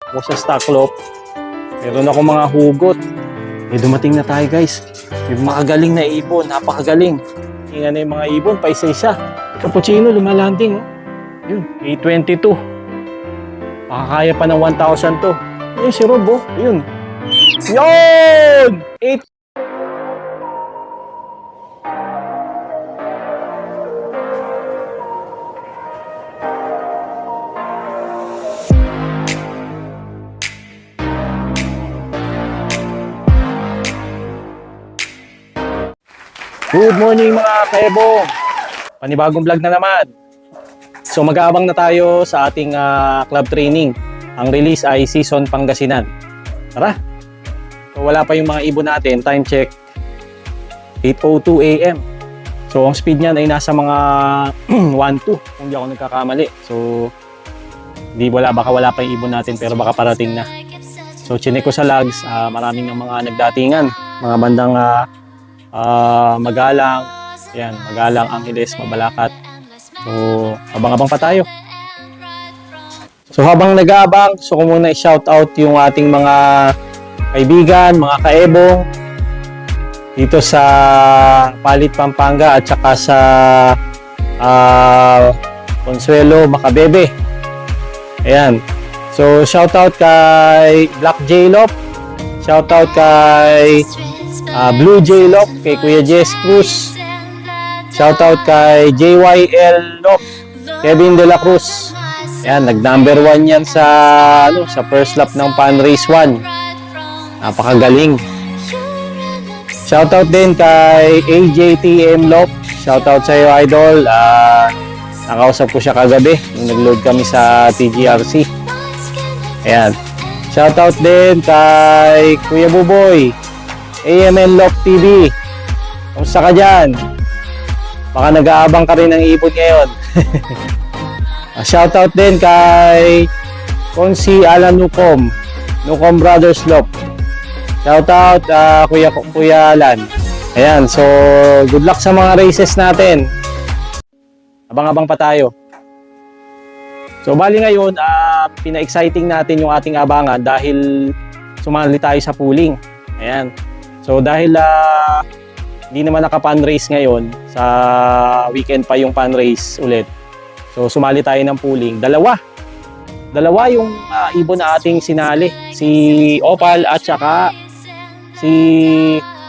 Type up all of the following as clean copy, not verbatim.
ako sa Stocklop. Meron ako mga hugot. Dumating na tayo guys. Yung makagaling na ibon, napakagaling. Tingnan na yung mga ibon, pa isa-isa. Cappuccino, lumalanding. Yun, 822. Makakaya pa ng 1,000 to. Yun si Rob, oh. Yun. Yun! 8. Good morning mga kaebo! Panibagong vlog na naman. So mag-aabang na tayo sa ating club training. Ang release ay Season Pangasinan. Tara! So wala pa yung mga ibon natin. Time check. 8:02 AM. So ang speed niyan ay nasa mga 1-2 kung di ako nagkakamali. So baka wala pa yung ibon natin pero baka parating na. So chinek ko sa logs. Maraming ng mga nagdatingan. Mga bandang Magalang, yan, Magalang, Angeles, Mabalacat. So, abang-abang pa tayo. So, habang nag-aabang, so ko muna i-shout out yung ating mga kaibigan, mga kaebong dito sa Palit, Pampanga at saka sa Consuelo, Macabebe. Ayan. So, shout out kay Black J Lop. Shout out kay Blue J Lop, kay Kuya Jess Cruz. Shoutout kay JYL Lop, Kevin De La Cruz. Yan, nag-number 1 yan sa first lap ng Pan Race 1. Napakagaling. Shoutout din kay AJTM Lop. Shoutout sa iyo, idol. Nakausap ko siya kagabi nung nag-load kami sa TGRC. Ayan. Shoutout din kay Kuya Buboy, AMN Lop TV. Kamusta ka dyan? Baka nag-aabang ka rin ng ibon ngayon. Shoutout din kay Konsi Alan Nucom Brothers Lop. Shoutout Kuya Alan. Ayan, so good luck sa mga races natin. Abang-abang pa tayo. So bali ngayon, pina-exciting natin yung ating abangan dahil sumali tayo sa pooling. Ayan. So dahil hindi naman naka-pan race ngayon, sa weekend pa yung pan race ulit. So sumali tayo ng pooling. Dalawa yung ibon na ating sinali. Si Opal at saka si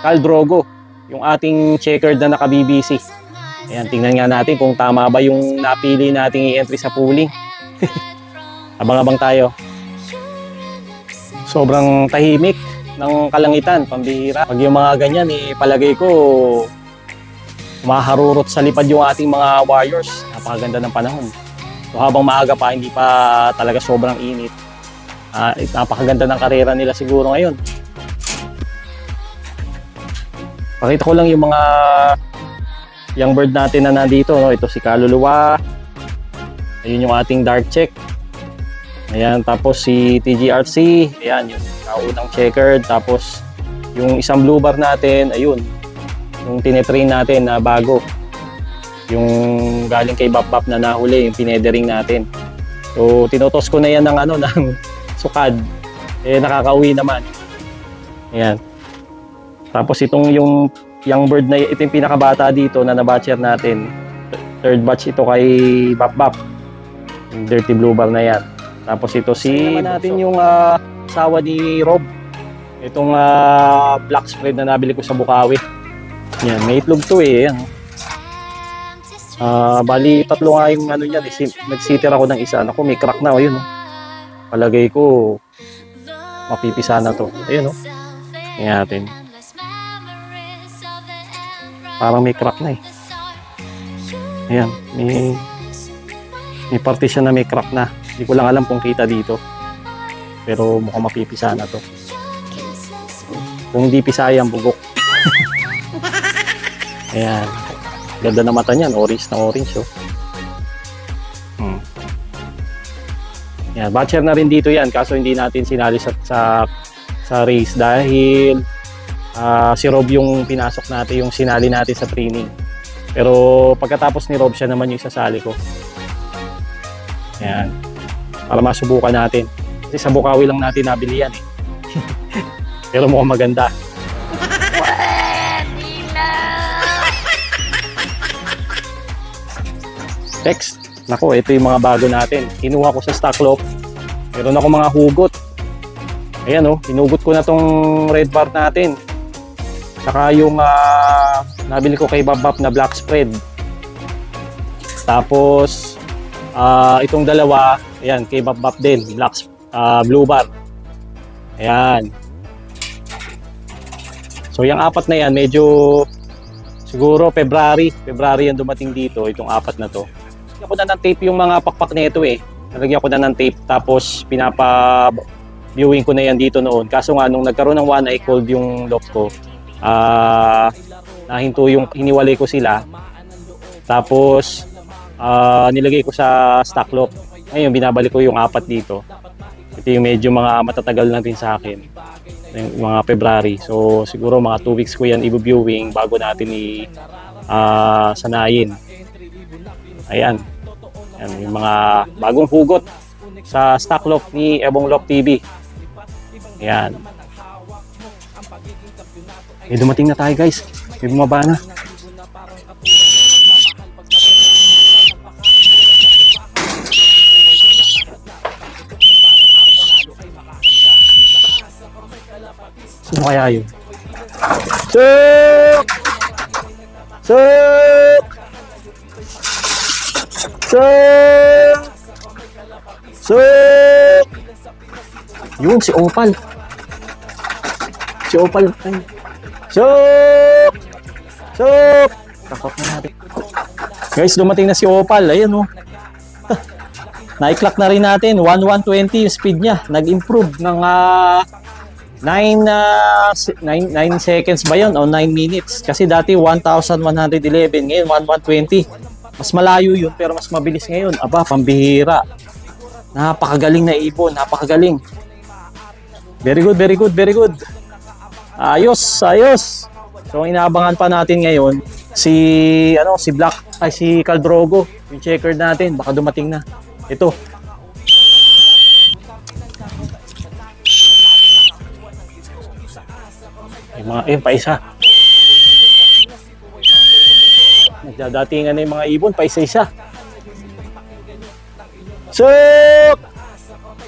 Caldrogo, yung ating checkered na naka-BBC. Ayan, tingnan nga natin kung tama ba yung napili nating i-entry sa pooling. Abang-abang tayo. Sobrang tahimik ng kalangitan, pambihira. Pag yung mga ganyan, palagay ko maharurot sa lipad yung ating mga warriors. Napakaganda ng panahon. So habang maaga pa, hindi pa talaga sobrang init. Napakaganda ng karera nila siguro ngayon. Pakita ko lang yung mga young bird natin na nandito. No? Ito si Kaluluwa. Ayun yung ating dark check. Ayan, tapos si TGRC. Ayan, yung unang checkered. Tapos yung isang blue bar natin, ayun, yung tinetrain natin na bago, yung galing kay Bap na nahuli, yung pinedering natin. So tinotos ko na yan ng ng sukad, nakakauwi naman. Ayan, tapos itong yung young bird na ito yung pinakabata dito na nabatcher natin, third batch ito kay Bap, yung dirty blue bar na yan. Tapos ito si natin yung asawa ni Rob. Itong black spread na nabili ko sa Bukawi. Yan, may itlog to Yan. Bali, tatlo nga yung niyan. Nag-sitter ako ng isa. Naku, may crack na. Ayun, palagay ko, mapipisa na to. Ayun, Tingnan natin. Parang may crack na Ayan, may partition na may crack na. Hindi ko lang alam kung kita dito. Pero mukhang mapipisa na to. Kung hindi pisayang bugok. Ayan. Ganda na mata niyan. Orange na orange. Ayan. Batcher na rin dito yan. Kaso hindi natin sinali sa race dahil si Rob yung pinasok natin, yung sinali natin sa training. Pero pagkatapos ni Rob, siya naman yung isasali ko. Ayan. Para masubukan natin. Kasi sa Bukawi lang natin nabili yan eh. Pero mukhang maganda. Next, nako, ito yung mga bago natin. Kinuha ko sa Stocklop. Meron ako mga hugot. Ayan oh, hinugot ko na tong red bar natin. Saka yung nabili ko kay Babab na black spread. Tapos itong dalawa, ayan, kay Babab din, blue bar. Ayan. So yung apat na yan, medyo siguro February yan dumating dito, itong apat na to. Nalagyan ko na ng tape yung mga pakpak nito eh. Nalagyan ko na ng tape tapos viewing ko na yan dito noon. Kaso nga nung nagkaroon ng one eye cold yung lock ko, nahinto yung hiniwalay ko sila. Tapos nilagay ko sa stock lock. Ngayon binabalik ko yung apat dito. Ito yung medyo mga matatagal na rin sa akin. Yung mga February. So siguro mga 2 weeks ko yan i-viewing bago natin sanayin. Ayan. Ayan yung mga bagong hugot sa stock lock ni Ebong Lock TV. Ayan. Dumating na tayo guys. May bumaba na. Sino kaya yun? Suk! Suk! Suk! Suk! Yun, si Opal. Si Opal. Suk! Suk! Takot na natin. Guys, dumating na si Opal. Ayan o. Na-clock na rin natin. 1120 yung speed niya. Nag-improve ng 9 seconds ba yun? O 9 minutes. Kasi dati 1,111. Ngayon 1,120. Mas malayo yun pero mas mabilis ngayon. Aba, pambihira. Napakagaling na ibon. Napakagaling. Very good, very good, very good. Ayos, ayos. So ang inaabangan pa natin ngayon si Caldrogo, yung checkered natin, baka dumating na. Ito. Pa isa. Nagdadatingan na yung mga ibon, pa isa-isa. Suk!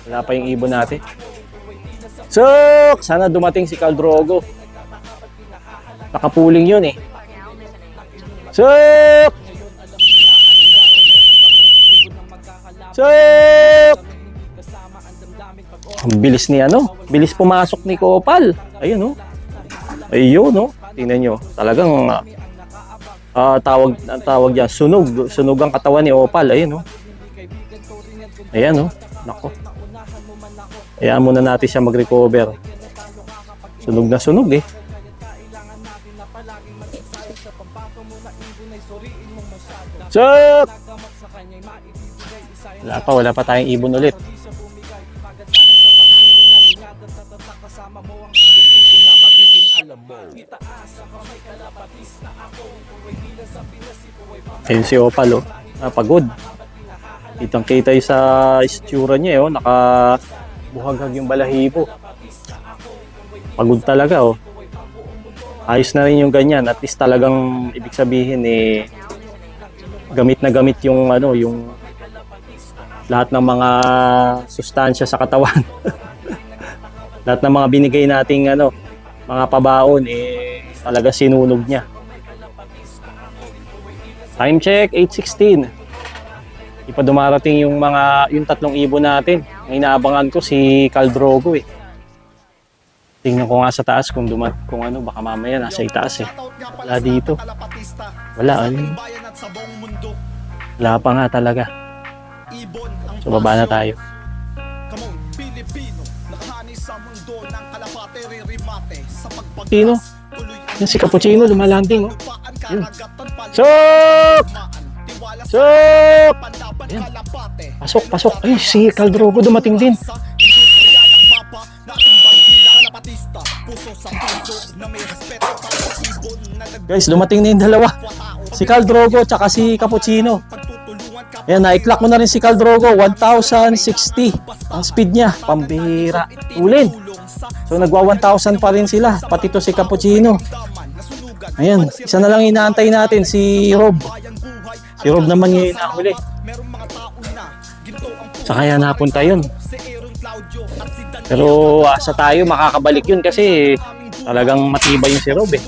Wala pa yung ibon natin. Suk! Sana dumating si Caldrogo. Nakapuling yun eh. Suk! Suk! Ang bilis ni bilis pumasok ni Kopal. Ayun Ayun tingnan nyo. Talagang tawag diyan, sunog ang katawan ni Opal. Ayun Ayan nako. Hayaan muna natin siya mag-recover. Sunog na sunog eh. Suk! Wala pa tayong ibon ulit. Ayun si Opal pagod. Kitang-kita yung sa istura niya nakabuhaghag yung balahibo. Pagod talaga Ayos na rin yung ganyan. At least talagang ibig sabihin gamit na gamit yung yung lahat ng mga sustansya sa katawan. Lahat ng mga binigay nating mga pabaon talaga sinunog niya. Time check 8:16. Di pa dumarating yung tatlong ibon natin. Ang inaabangan ko si Caldrogo Tingnan ko nga sa taas kung baka mamaya nasa itaas Wala dito. Wala Wala pa nga talaga. So baba na tayo. Cappuccino. Yan si Cappuccino lumalanding Suk! Suk! Ayan. Pasok. Ay, si Caldrogo dumating din. Guys, dumating na yung dalawa. Si Caldrogo tsaka si Cappuccino. Ayan, na-clock mo na rin si Caldrogo. 1,060 ang speed niya. Pambihira. Ulin. So, nagwa 1,000 pa rin sila. Pati to si Cappuccino. Ayan, isa na lang inaantay natin, si Rob. Si Rob naman yung inahuli. Sa kaya napunta yun. Pero asa tayo makakabalik yun kasi talagang matibay yung si Rob eh.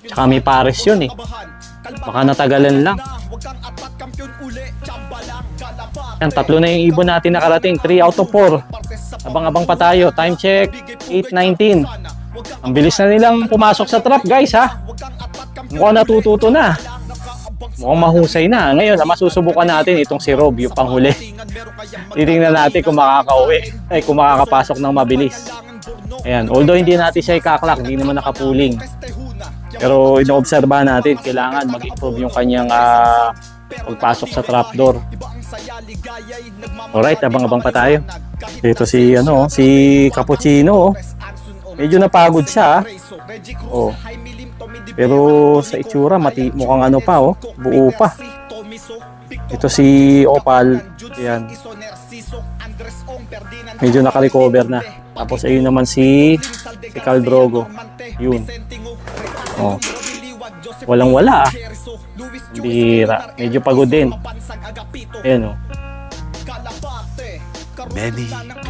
Tsaka may pares yun eh. Baka natagalan lang. Yan, 3 na yung ibon natin nakarating. 3 out of 4. Abang-abang pa tayo. Time check, 8:19. Ang bilis na nilang pumasok sa trap, guys, ha? Mukhang natututo na. Mukhang mahusay na. Ngayon, masusubukan natin itong si Rob, yung panghuli. Titingnan natin kung makakauwi. Ay, kung makakapasok ng mabilis. Ayan, although hindi natin siya ikaklak, hindi naman nakapuling. Pero inoobserbahan natin, kailangan mag-improve yung kanyang pagpasok sa trapdoor. Alright, abang-abang pa tayo. Dito si Cappuccino. Medyo napagod siya. Oh. Pero sa itsura, mukhang ano pa, buo pa. Ito si Opal. Ayan. Medyo naka-recover na. Tapos ayun naman si Caldrogo. Yun. Oh. Walang-wala. Bihira. Medyo pagod din. Ayan, oh.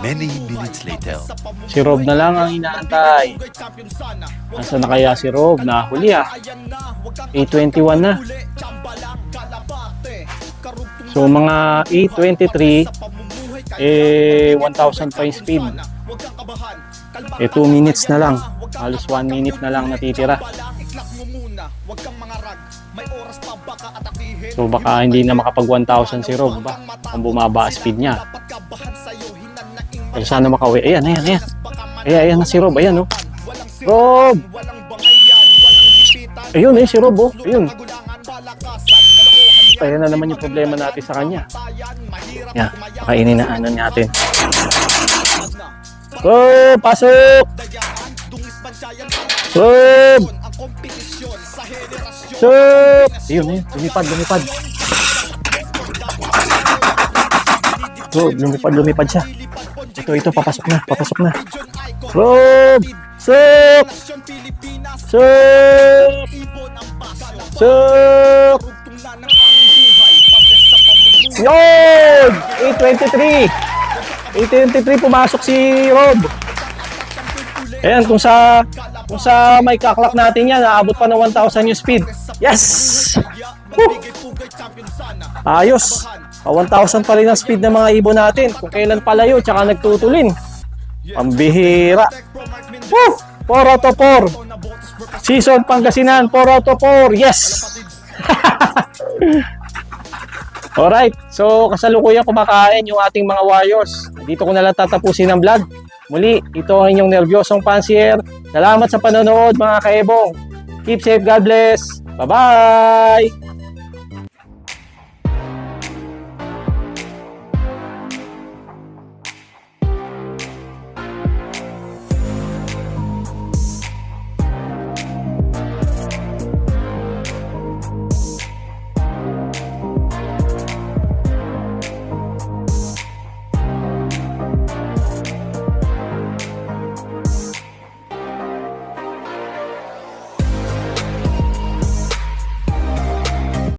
Many minutes later. Si Rob na lang ang inaantay. Nasaan na kaya si Rob? Nahuli 8:21 na. So mga 8:23, 1,000 pa yung speed. 2 minutes na lang. Halos 1 minute na lang natitira. So baka hindi na makapag 1,000 si Rob ba? Kung bumaba speed niya. Pero sana makauwi. Ayan. Ayan na si Rob. Ayan, oh. Rob! Ayun si Rob, oh. Ayun. Ayan na naman yung problema natin sa kanya. Yan. Pakainin na natin. Rob! Pasok! Rob! Rob! Ayun. Lumipad. Rob, lumipad siya. Ito, papasok na. Rob! Sok! Yun! 8:23 pumasok si Rob. Ayan, kung sa may kaklak natin yan, naabot pa ng 1,000 yung speed. Yes! Woo! Ayos! 1,000 pa rin ang speed ng mga ibon natin. Kung kailan palayo, tsaka nagtutulin. Pambihira. Woo! 4 out of 4. Season Pangasinan, 4 out of 4. Yes! Alright. So, kasalukuyan kumakain yung ating mga warriors. Dito ko na lang tatapusin ang vlog. Muli, ito ang inyong nervyosong pansier. Salamat sa panonood mga kaebong. Keep safe, God bless. Bye-bye!